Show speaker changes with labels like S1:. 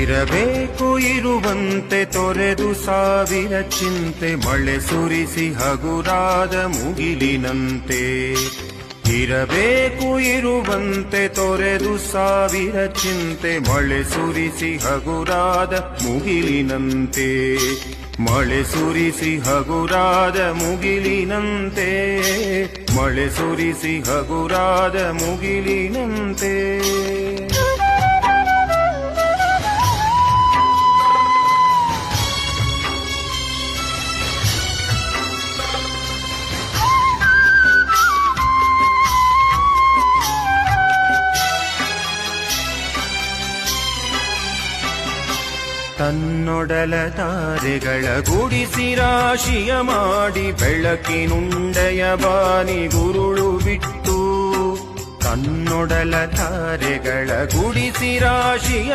S1: ಇರಬೇಕು ಇರುವಂತೆ ತೊರೆದು ಸಾವಿರ ಚಿಂತೆ ಮಳೆ ಸುರಿಸಿ ಹಗುರಾದ ಮುಗಿಲಿನಂತೆ. ಇರಬೇಕು ಇರುವಂತೆ ತೊರೆದು ಸಾವಿರ ಚಿಂತೆ ಮಳೆ ಸುರಿಸಿ ಹಗುರಾದ ಮುಗಿಲಿನಂತೆ. ಮಳೆ ಸುರಿಸಿ ಹಗುರಾದ ಮುಗಿಲಿನಂತೆ. ಮಳೆ ಸುರಿಸಿ ಹಗುರಾದ ಮುಗಿಲಿನಂತೆ. ತನ್ನೊಡಲ ತಾರೆಗಳ ಗುಡಿಸಿ ರಾಶಿಯ ಮಾಡಿ ಬೆಳಕಿನುಂಡೆಯ ಬಾನಿ ಗುರುಳು ಬಿಟ್ಟು. ತನ್ನೊಡಲ ತಾರೆಗಳ ಗುಡಿಸಿ ರಾಶಿಯ